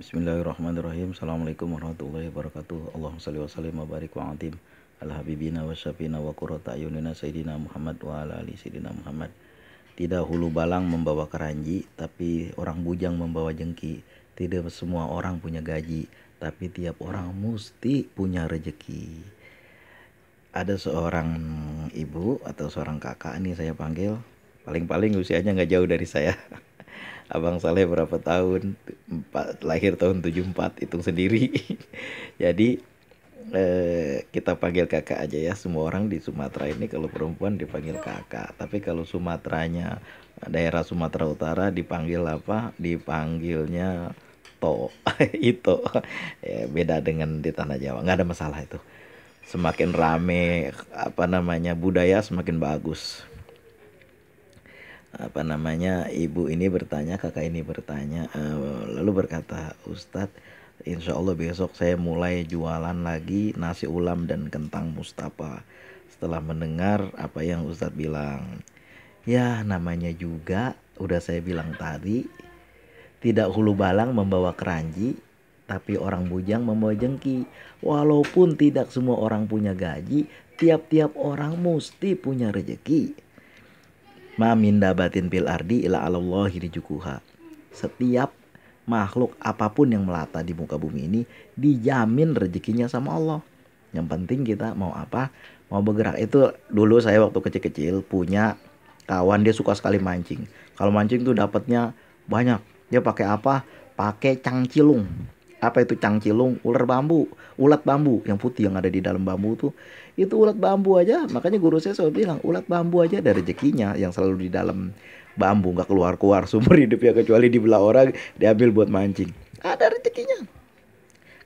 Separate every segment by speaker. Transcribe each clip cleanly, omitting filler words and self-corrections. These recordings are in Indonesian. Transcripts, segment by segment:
Speaker 1: Bismillahirrahmanirrahim. Assalamualaikum warahmatullahi wabarakatuh. Allahumma shalli wa sallim wa barik wa atim ala habibina wa syafina wa qurrata ayunina sayyidina Muhammad wa ala ali sayyidina Muhammad. Tidak hulu balang membawa keranji, tapi orang bujang membawa jengki. Tidak semua orang punya gaji, tapi tiap orang mesti punya rejeki. Ada seorang ibu atau seorang kakak, ini saya panggil, paling-paling usianya nggak jauh dari saya. Abang Saleh berapa tahun? Lahir tahun 74, hitung sendiri. Jadi kita panggil kakak aja ya. Semua orang di Sumatera ini kalau perempuan dipanggil kakak. Tapi kalau Sumateranya, daerah Sumatera Utara dipanggil apa? Dipanggilnya to. Itu ya, beda dengan di tanah Jawa. Nggak ada masalah itu. Semakin rame budaya semakin bagus. Ibu ini bertanya, kakak ini bertanya, lalu berkata, Ustadz, insya Allah besok saya mulai jualan lagi nasi ulam dan kentang Mustafa. Setelah mendengar apa yang Ustadz bilang, ya namanya juga udah saya bilang tadi, tidak hulu balang membawa keranji, tapi orang bujang membawa jengki. Walaupun tidak semua orang punya gaji, tiap-tiap orang mesti punya rejeki. Ma min dabatin fil ardi ila Allahi rizquha. Setiap makhluk apapun yang melata di muka bumi ini dijamin rezekinya sama Allah. Yang penting kita mau apa? Mau bergerak. Itu dulu saya waktu kecil-kecil punya kawan, dia suka sekali mancing. Kalau mancing tuh dapatnya banyak. Dia pakai apa? Pakai cangcilung. Apa itu cangcilung? Ulat bambu yang putih yang ada di dalam bambu tuh. Itu ulat bambu aja, makanya guru saya selalu bilang ulat bambu aja ada rezekinya yang selalu di dalam bambu, nggak keluar-keluar sumber hidup ya, kecuali dibelah orang diambil buat mancing. Ada rezekinya.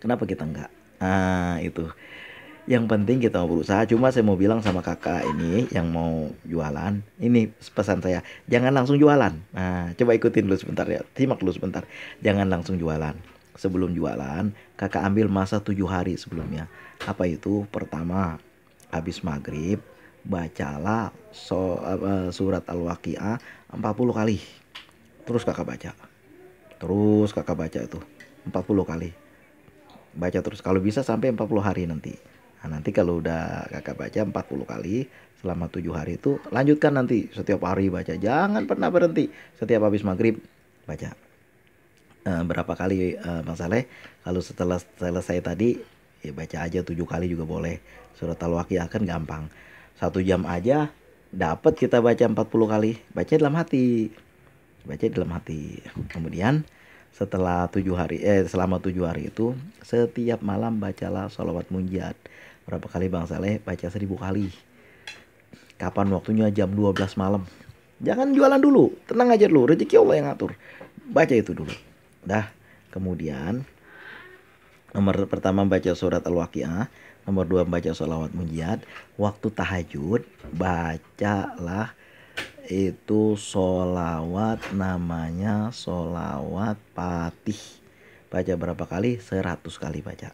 Speaker 1: Kenapa kita enggak? Itu. Yang penting kita mau berusaha. Cuma saya mau bilang sama kakak ini yang mau jualan, ini pesan saya, jangan langsung jualan. Nah, coba ikutin dulu sebentar ya, simak dulu sebentar. Jangan langsung jualan. Sebelum jualan, kakak ambil masa 7 hari sebelumnya. Apa itu? Pertama, habis maghrib, bacalah surat Al-Waqiah 40 kali. Terus kakak baca. Terus kakak baca itu 40 kali. Baca terus, kalau bisa sampai 40 hari nanti. Nah, nanti kalau udah kakak baca 40 kali selama 7 hari itu, lanjutkan nanti setiap hari baca. Jangan pernah berhenti. Setiap habis maghrib baca. Berapa kali Bang Saleh? Kalau setelah selesai tadi ya baca aja 7 kali juga boleh. Surat Al-Waqiah kan gampang. 1 jam aja dapat kita baca 40 kali. Baca dalam hati. Baca dalam hati. Kemudian selama 7 hari itu setiap malam bacalah sholawat munjat. Berapa kali Bang Saleh? Baca 1000 kali. Kapan waktunya? Jam 12 malam. Jangan jualan dulu, tenang aja dulu, rezeki Allah yang ngatur. Baca itu dulu. Dah, kemudian nomor pertama baca surat Al-Waqiah, nomor 2 baca sholawat munjat. Waktu tahajud bacalah itu sholawat, namanya sholawat Fatih. Baca berapa kali? 100 kali baca.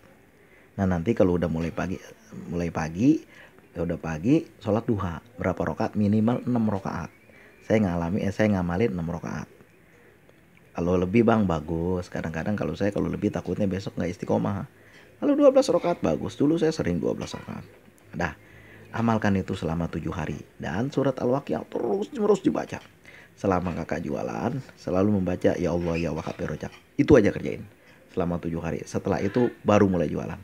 Speaker 1: Nah, nanti kalau udah mulai pagi ya udah pagi, sholat duha. Berapa rakaat? Minimal 6 rakaat. Saya ngamalin 6 rakaat. Kalau lebih Bang bagus. Kadang-kadang kalau lebih takutnya besok nggak istiqomah. Kalau 12 rakaat bagus. Dulu saya sering 12 rakaat. Dah, amalkan itu selama 7 hari. Dan surat Al-Waqiah terus dibaca. Selama kakak jualan, selalu membaca ya Allah ya Wahhab ya Rojak. Itu aja kerjain selama 7 hari. Setelah itu baru mulai jualan.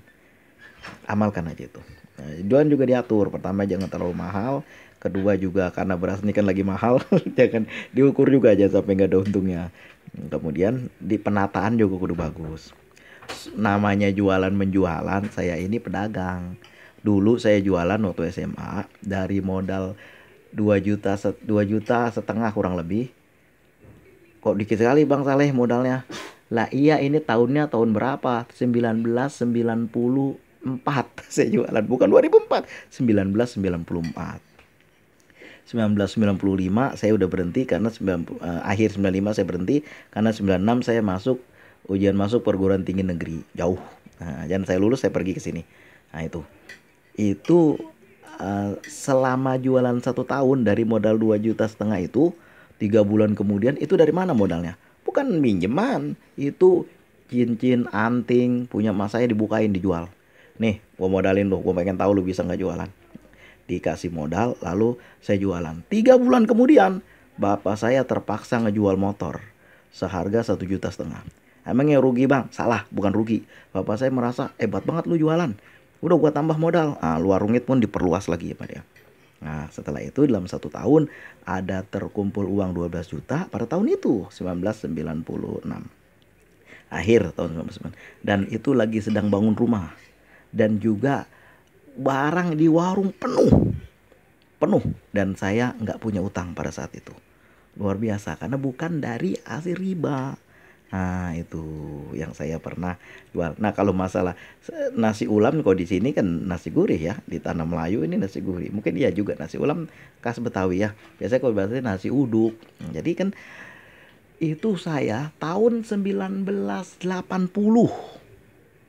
Speaker 1: Amalkan aja itu. Nah, jualan juga diatur. Pertama jangan terlalu mahal. Kedua juga karena beras ini kan lagi mahal. Jangan diukur juga aja sampai nggak ada untungnya. Kemudian di penataan juga kudu bagus. Namanya jualan menjualan, saya ini pedagang. Dulu saya jualan waktu SMA dari modal 2,5 juta kurang lebih. Kok dikit sekali Bang Saleh modalnya? Lah iya, ini tahunnya tahun berapa? 1994 saya jualan, bukan 2004, 1994. 1995 saya udah berhenti karena akhir 95 saya berhenti karena 96 saya ujian masuk perguruan tinggi negeri jauh. Nah, dan saya lulus saya pergi ke sini. Nah, itu selama jualan 1 tahun dari modal 2,5 juta itu 3 bulan kemudian itu dari mana modalnya? Bukan minjeman, itu cincin, anting, punya emak saya dibukain dijual. Nih, gua modalin lu, gua pengen tahu lu bisa nggak jualan. Dikasih modal, lalu saya jualan. 3 bulan kemudian, bapak saya terpaksa ngejual motor seharga 1,5 juta. Emangnya rugi bang? Salah, bukan rugi. Bapak saya merasa hebat banget lu jualan. Udah gua tambah modal. Luar rungit pun diperluas lagi ya Pak ya. Nah, setelah itu dalam 1 tahun ada terkumpul uang 12 juta pada tahun itu 1996. Akhir tahun 1996. Dan itu lagi sedang bangun rumah. Dan juga barang di warung penuh. Penuh. Dan saya nggak punya utang pada saat itu. Luar biasa karena bukan dari hasil riba. Nah, itu yang saya pernah jual. Nah, kalau masalah nasi ulam kok di sini kan nasi gurih ya, di tanah Melayu ini nasi gurih. Mungkin dia juga nasi ulam khas Betawi ya. Biasanya kalau bahasanya nasi uduk. Jadi kan itu saya tahun 1980.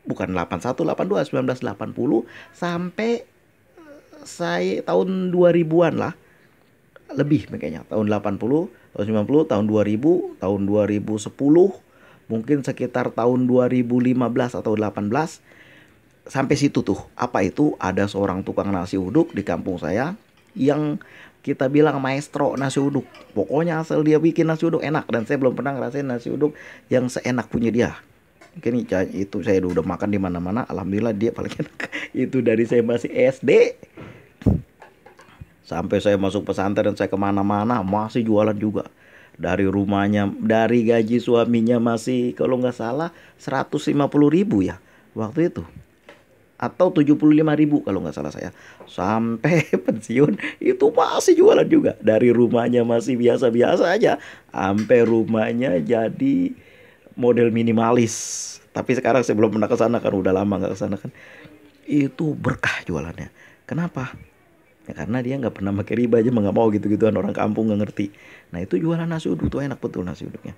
Speaker 1: Bukan 81, 82, 1980 sampai saya tahun 2000-an lah. Lebih kayaknya. Tahun 80, tahun 90, tahun 2000, tahun 2010, mungkin sekitar tahun 2015 atau 18 sampai situ tuh. Apa itu? Ada seorang tukang nasi uduk di kampung saya yang kita bilang maestro nasi uduk. Pokoknya asal dia bikin nasi uduk enak, dan saya belum pernah ngerasain nasi uduk yang seenak punya dia. Mungkin itu saya udah makan di mana-mana, alhamdulillah dia paling enak. Itu dari saya masih SD sampai saya masuk pesantren, saya kemana-mana masih jualan juga. Dari rumahnya, dari gaji suaminya masih kalau nggak salah 150.000 ya waktu itu, atau 75.000 kalau nggak salah saya. Sampai pensiun itu masih jualan juga. Dari rumahnya masih biasa-biasa aja, sampai rumahnya jadi model minimalis. Tapi sekarang saya belum pernah ke sana kan, udah lama nggak ke sana kan. Itu berkah jualannya. Kenapa? Ya karena dia nggak pernah pakai riba aja, nggak mau gitu-gituan, orang kampung nggak ngerti. Nah itu jualan nasi uduk tuh enak betul nasi uduknya.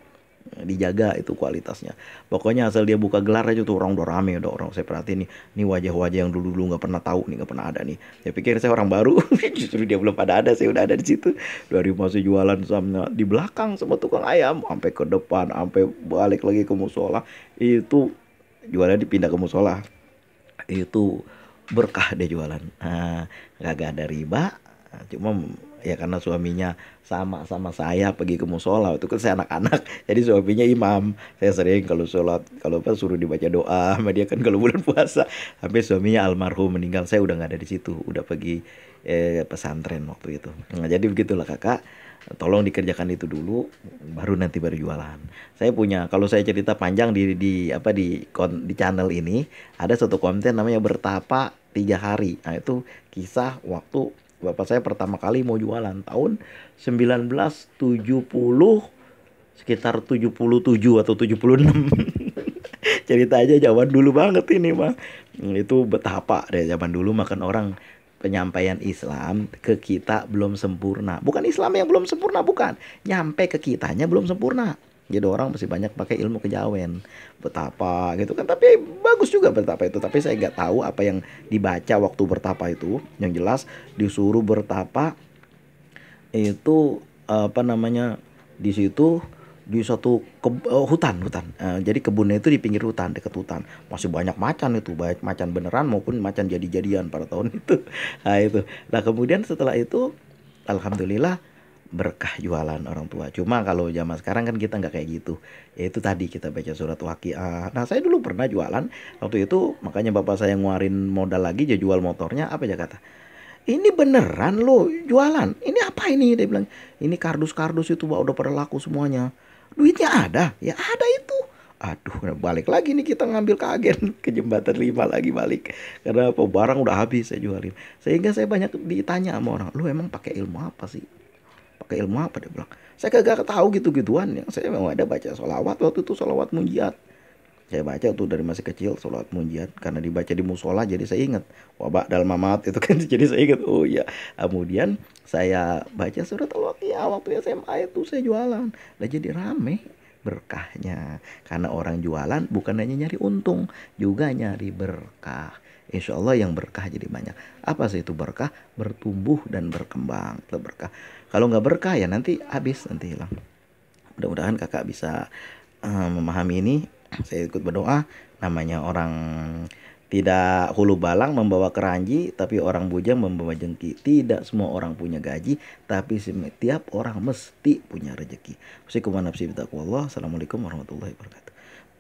Speaker 1: Dijaga itu kualitasnya. Pokoknya asal dia buka gelar aja tuh orang udah rame, udah orang saya perhatiin nih wajah-wajah yang dulu-dulu nggak pernah tahu nih, nggak pernah ada nih. Saya pikir saya orang baru, justru dia belum pada ada, saya udah ada di situ. Dari masih jualan sama di belakang sama tukang ayam, sampai ke depan, sampai balik lagi ke musola. Itu jualan dipindah ke musola. Itu berkah deh jualan. Gak ada riba, cuma ya karena suaminya sama saya pergi ke musola, itu kan saya anak-anak, jadi suaminya imam. Saya sering kalau sholat, kalau pas suruh dibaca doa sama dia kan kalau bulan puasa. Sampai suaminya almarhum meninggal, saya udah nggak ada di situ, udah pergi pesantren waktu itu. Nah, jadi begitulah kakak, tolong dikerjakan itu dulu, baru nanti baru jualan. Saya punya, kalau saya cerita panjang di channel ini ada satu konten namanya bertapa 3 hari. Nah itu kisah waktu bapak saya pertama kali mau jualan tahun 1970, sekitar 77 atau 76. Cerita aja zaman dulu banget ini mah. Itu betapa deh zaman dulu makan orang, penyampaian Islam ke kita belum sempurna. Bukan Islam yang belum sempurna, bukan. Nyampe ke kitanya belum sempurna. Jadi orang masih banyak pakai ilmu kejawen, betapa gitu kan. Tapi bagus juga betapa itu. Tapi saya nggak tahu apa yang dibaca waktu bertapa itu. Yang jelas disuruh bertapa itu apa namanya, di situ di suatu hutan. Jadi kebunnya itu di pinggir hutan, dekat hutan. Masih banyak macan itu, baik macan beneran maupun macan jadi-jadian pada tahun itu. Nah itu. Nah kemudian setelah itu alhamdulillah berkah jualan orang tua. Cuma kalau zaman sekarang kan kita nggak kayak gitu. Yaitu tadi kita baca surat Waqiah. Nah saya dulu pernah jualan waktu itu, makanya bapak saya nguarin modal lagi, dia jual motornya. Apa aja kata, ini beneran lo jualan? Ini apa ini? Dia bilang, ini kardus-kardus itu udah pada laku semuanya. Duitnya ada? Ya ada itu. Aduh, balik lagi nih kita ngambil ke agen, ke jembatan 5 lagi balik. Karena apa? Barang udah habis saya jualin. Sehingga saya banyak ditanya sama orang, lu emang pakai ilmu apa sih? Pakai ilmu apa? Dia bilang, saya kagak tahu gitu-gituan. Yang saya memang ada baca sholawat waktu itu, sholawat munjiat. Saya baca tuh dari masih kecil sholawat munjiat, karena dibaca di musola jadi saya ingat wabak dalam mamat itu kan. Jadi saya ingat, oh iya. Kemudian saya baca surat Al-Waqiah waktu SMA itu saya jualan. Nah jadi rame berkahnya, karena orang jualan bukan hanya nyari untung, juga nyari berkah. Insya Allah yang berkah jadi banyak. Apa sih itu berkah? Bertumbuh dan berkembang. Itu berkah. Kalau nggak berkah ya nanti habis, nanti hilang. Mudah-mudahan kakak bisa memahami ini. Saya ikut berdoa, namanya orang tidak hulu balang membawa keranji, tapi orang bujang membawa jengki. Tidak semua orang punya gaji, tapi setiap orang mesti punya rezeki. Assalamualaikum warahmatullahi wabarakatuh.